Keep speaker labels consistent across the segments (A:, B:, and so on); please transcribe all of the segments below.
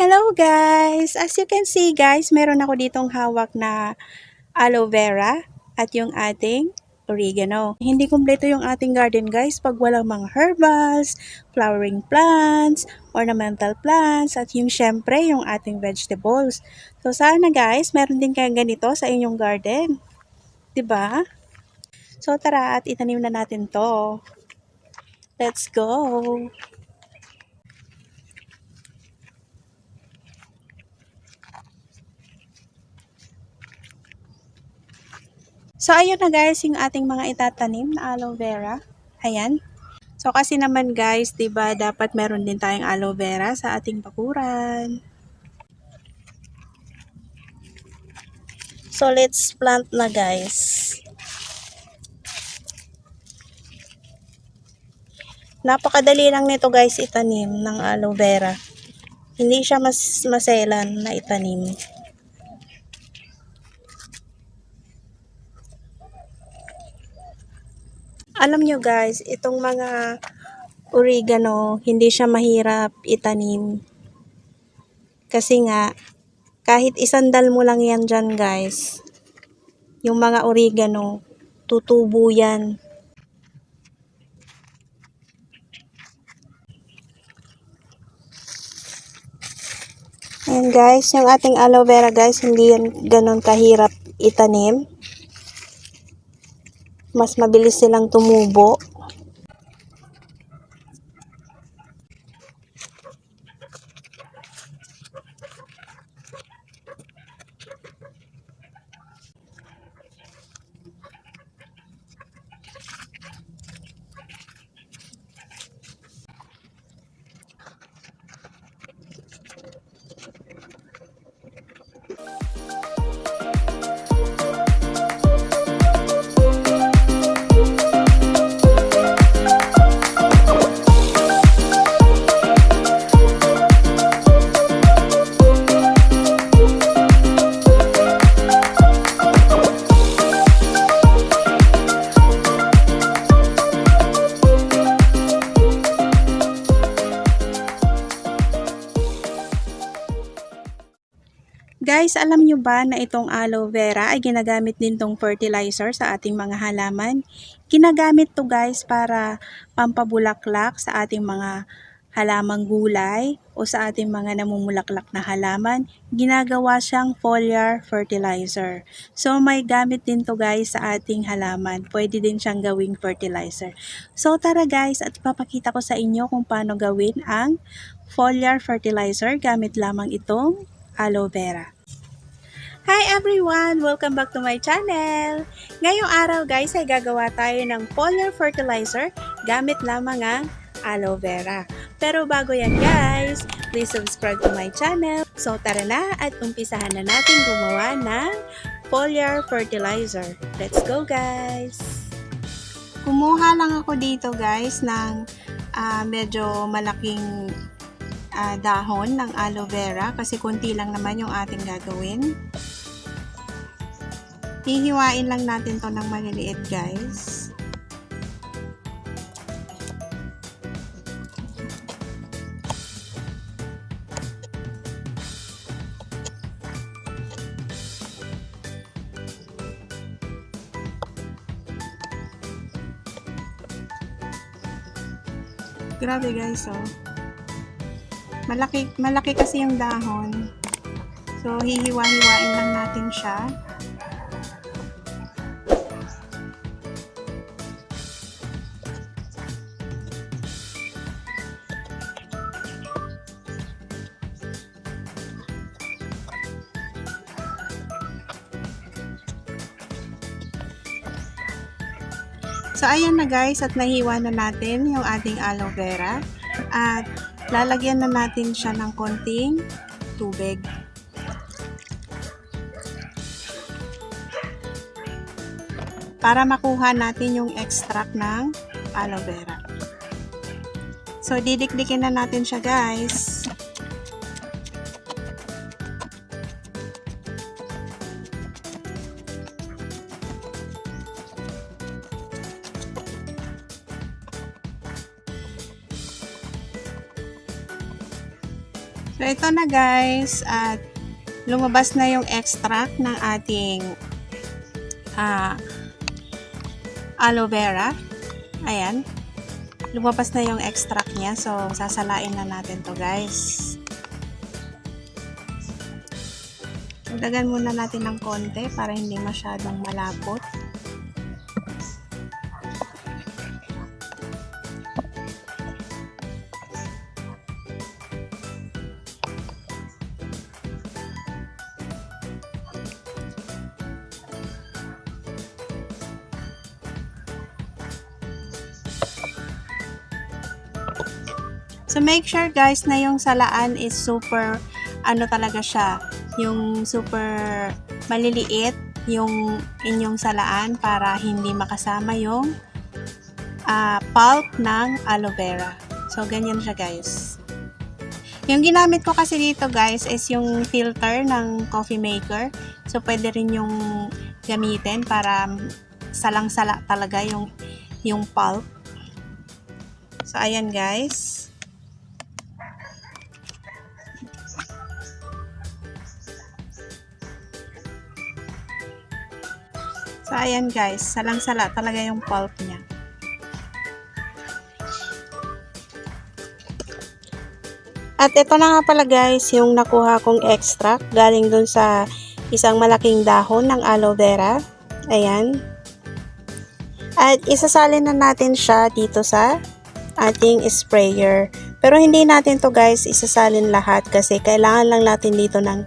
A: Hello guys! As you can see guys, meron ako ditong hawak na aloe vera at yung ating oregano. Hindi kumpleto yung ating garden guys pag walang mga herbals, flowering plants, ornamental plants, at yung syempre yung ating vegetables. So sana guys, meron din kayong ganito sa inyong garden. 'Di ba? So tara at itanim na natin to. Let's go! So, ayun na guys, yung ating mga itatanim na aloe vera. Ayan. So, kasi naman guys, 'di ba dapat meron din tayong aloe vera sa ating bakuran. So, let's plant na guys. Napakadali lang nito guys itanim ng aloe vera. Hindi siya maselan na itanim. Alam nyo guys, itong mga oregano, hindi siya mahirap itanim. Kasi nga, kahit isandal mo lang yan dyan guys, yung mga oregano, tutubo yan. Ayan guys, yung ating aloe vera guys, hindi yan ganun kahirap itanim. Mas mabilis silang tumubo. Guys, alam nyo ba na itong aloe vera ay ginagamit din tong fertilizer sa ating mga halaman? Ginagamit to guys para pampabulaklak sa ating mga halamang gulay o sa ating mga namumulaklak na halaman. Ginagawa siyang foliar fertilizer. So may gamit din to guys sa ating halaman. Pwede din siyang gawing fertilizer. So tara guys at ipapakita ko sa inyo kung paano gawin ang foliar fertilizer gamit lamang itong aloe vera. Hi everyone! Welcome back to my channel! Ngayong araw guys ay gagawa tayo ng foliar fertilizer gamit lamang ang aloe vera. Pero bago yan guys, please subscribe to my channel. So tara na at umpisahan na natin gumawa ng foliar fertilizer. Let's go guys! Kumuha lang ako dito guys ng medyo malaking dahon ng aloe vera kasi konti lang naman yung ating gagawin. Hihiwain lang natin to ng maliliit guys. Grabe guys, oh. Malaki kasi yung dahon. So, hihiwa-hiwain lang natin siya. So, ayan na guys at nahiwa na natin yung ating aloe vera. At lalagyan na natin siya ng konting tubig. Para makuha natin yung extract ng aloe vera. So, didikdikin na natin siya guys. So, So, ito na guys, at lumabas na yung extract ng ating aloe vera. Ayan. Lumabas na yung extract niya. So, sasalain na natin to guys. Dagdagan muna natin ng konti para hindi masyadong malapot. So, make sure guys na yung salaan is super, ano talaga siya, yung super maliliit yung inyong salaan para hindi makasama yung pulp ng aloe vera. So, ganyan siya guys. Yung ginamit ko kasi dito guys is yung filter ng coffee maker. So, pwede rin yung gamitin para salang-sala talaga yung pulp. So, ayan guys. So, ayan guys, salang-sala talaga yung pulp niya. At ito na nga pala guys, yung nakuha kong extract galing dun sa isang malaking dahon ng aloe vera. Ayan. At isasalin na natin siya dito sa ating sprayer. Pero hindi natin to guys isasalin lahat kasi kailangan lang natin dito ng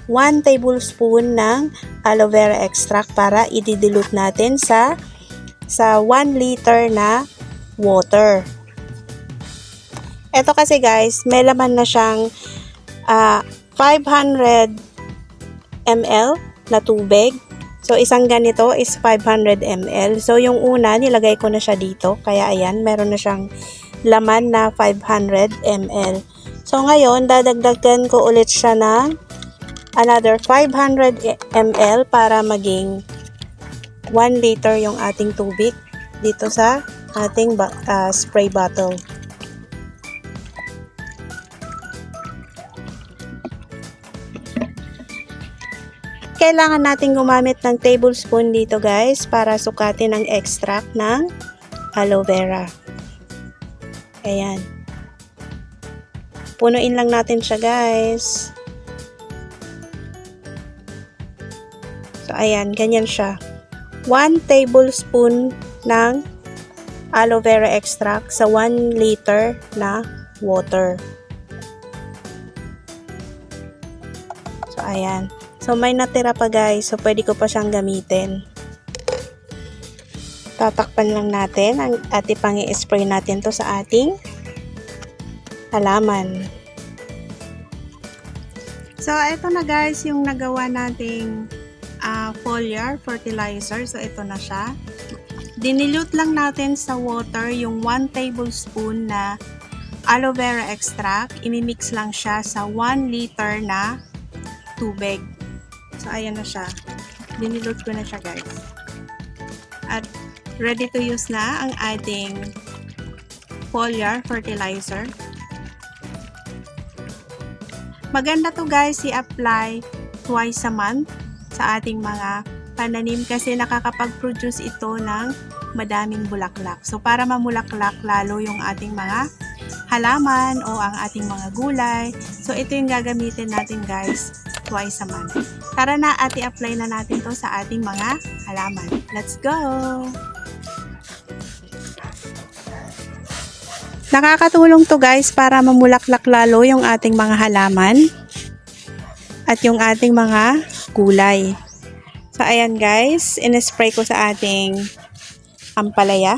A: 1 tablespoon ng aloe vera extract para i-dilute natin sa 1 liter na water. Ito kasi guys, may laman na siyang 500 ml na tubig. So, isang ganito is 500 ml. So, yung una, nilagay ko na siya dito. Kaya ayan, meron na siyang laman na 500 ml. So, ngayon, dadagdagan ko ulit siya ng another 500 ml para maging 1 liter yung ating tubig dito sa ating spray bottle. Kailangan natin gumamit ng tablespoon dito guys para sukatin ang extract ng aloe vera. Ayan. Punuin lang natin siya guys. So, ayan, ganyan siya. 1 tablespoon ng aloe vera extract sa 1 liter na water. So, ayan. So, may natira pa guys. So, pwede ko pa siyang gamitin. Tatakpan lang natin at ipang-i-spray natin to sa ating halaman. So, ito na guys yung nagawa nating foliar fertilizer. So, ito na siya. Dinilute lang natin sa water yung 1 tablespoon na aloe vera extract. Imimix lang siya sa 1 liter na tubig. So, ayan na siya. Dinilute ko na siya guys. At ready to use na ang ating foliar fertilizer. Maganda to guys i-apply twice a month sa ating mga pananim kasi nakakapag-produce ito ng madaming bulaklak. So, para mamulaklak lalo yung ating mga halaman o ang ating mga gulay. So, ito yung gagamitin natin guys twice a month. Tara na at i-apply na natin to sa ating mga halaman. Let's go! Nakakatulong to guys para mamulaklak lalo yung ating mga halaman at yung ating mga gulay. So, ayan guys, in-spray ko sa ating ampalaya.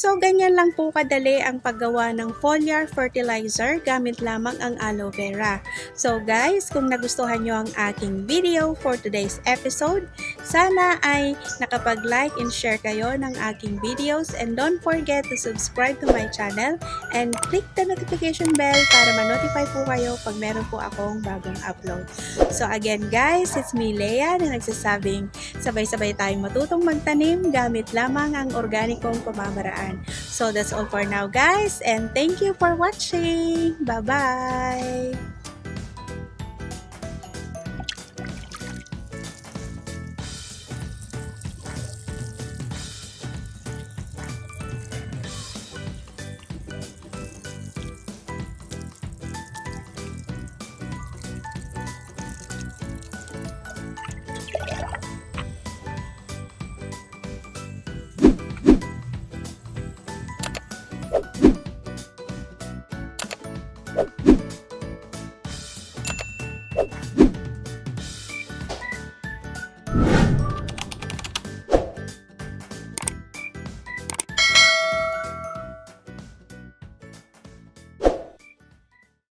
A: So, ganyan lang po kadali ang paggawa ng foliar fertilizer gamit lamang ang aloe vera. So guys, kung nagustuhan nyo ang aking video for today's episode, sana ay nakapag-like and share kayo ng aking videos, and don't forget to subscribe to my channel and click the notification bell para ma-notify po kayo pag meron po akong bagong upload. So again guys, it's me Leia na nagsasabing sabay-sabay tayong matutong magtanim gamit lamang ang organikong pamamaraan. So that's all for now guys, and thank you for watching. Bye-bye!